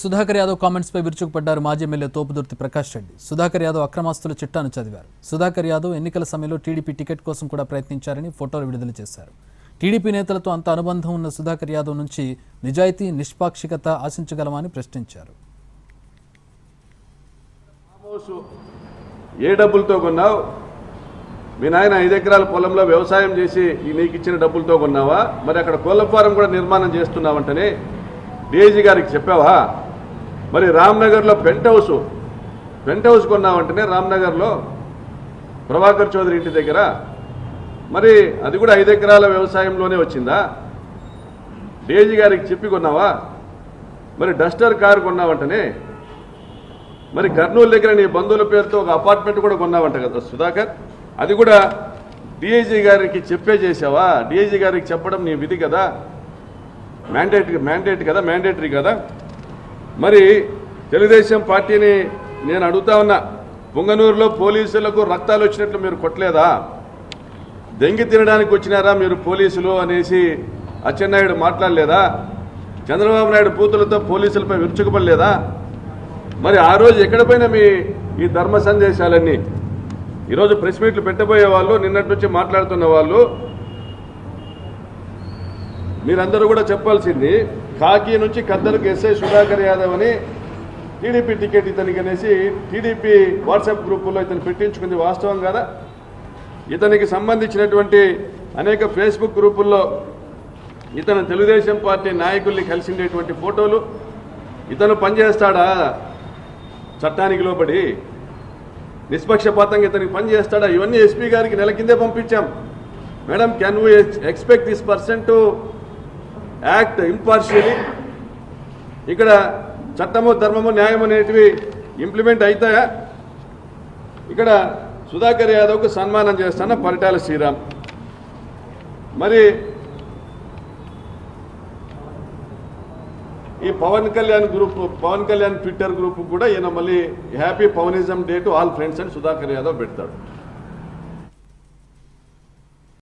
Sudhakar Yadav comments పై విరుచుకుపడ్డారు మాజీ MLA Thopudurthi Prakash Reddy. Sudhakar Yadav అక్రమాస్తుల చిట్టాను చదివారు. సుధాకర్ యాదవ్ ఎన్నికల సమయంలో టీడీపీ టికెట్ కోసం కూడా ప్రయత్నించారని ఫోటోలు విడుదల చేశారు. టీడీపీ నేతలతో అంత అనుబంధం ఉన్న సుధాకర్ యాదవ్ నుంచి నిజాయితీ నిష్పాక్షికత ఆశించగలమని ప్రశ్నించారు. ఏ డబ్బులతో కొన్నావు? మీ నాయన 5 ఎకరాల పొలంలో వ్యవసాయం చేసి నీకు ఇచ్చిన డబ్బులతో కొన్నావా? మరి అక్కడ కోళ్ల ఫారం కూడా నిర్మాణం చేస్తున్నావంటనే డీఐజీ గారికి చెప్పావా? మరి రామ్నగర్లో పెంట్ హౌస్ కొన్నావంటనే రామ్నగర్లో ప్రభాకర్ చౌదరి ఇంటి దగ్గర, మరి అది కూడా 5 ఎకరాల వ్యవసాయంలోనే వచ్చిందా? డీఐజీ గారికి చెప్పి కొన్నావా? మరి డస్టర్ కారు కొన్నావంటనే, మరి కర్నూలు దగ్గర నీ బంధువుల పేరుతో ఒక అపార్ట్మెంట్ కూడా కొన్నావంట కదా సుధాకర్, అది కూడా డీఐజీ గారికి చెప్పే చేసావా? డీఐజీ గారికి చెప్పడం నీ విధి కదా, మ్యాండేటరీ కదా. మరి తెలుగుదేశం పార్టీని నేను అడుగుతా ఉన్నా, పొంగనూరులో పోలీసులకు రక్తాలు వచ్చినట్లు మీరు కొట్టలేదా? దెంగి తినడానికి వచ్చినారా మీరు పోలీసులు అనేసి అచ్చెన్నాయుడు మాట్లాడలేదా? చంద్రబాబు నాయుడు పూతులతో పోలీసులపై విరుచుకుపడలేదా? మరి ఆ రోజు ఎక్కడ పోయినా మీ ఈ ధర్మ సందేశాలన్నీ ఈరోజు ప్రెస్ మీట్లు పెట్టబోయే వాళ్ళు, నిన్నటి నుంచి మాట్లాడుతున్న వాళ్ళు, మీరందరూ కూడా చెప్పాల్సింది, కాకి నుంచి కద్దలకు ఎస్ఐ సుధాకర్ యాదవ్ అని టీడీపీ టికెట్ ఇతనికి అనేసి టీడీపీ వాట్సాప్ గ్రూపుల్లో ఇతను పెట్టించుకుంది వాస్తవం కదా? ఇతనికి సంబంధించినటువంటి అనేక ఫేస్బుక్ గ్రూపుల్లో ఇతను తెలుగుదేశం పార్టీ నాయకుల్ని కలిసిండేటువంటి ఫోటోలు, ఇతను పనిచేస్తాడా చట్టానికి లోబడి? నిష్పక్షపాతంగా ఇతనికి పనిచేస్తాడా? ఇవన్నీ ఎస్పీ గారికి నెల కిందే పంపించాం. Madam, can we expect this person to act impartially? ఇక్కడ చట్టము ధర్మము న్యాయం అనేటివి ఇంప్లిమెంట్ అవుతాయా? ఇక్కడ సుధాకర్ యాదవ్కు సన్మానం చేస్తాన పరిటాల శ్రీరామ్. మరి ఈ పవన్ కళ్యాణ్ ట్విట్టర్ గ్రూప్ కూడా ఈయన మళ్ళీ happy Pawanism day to all friends అని సుధాకర్ యాదవ్ పెడతాడు.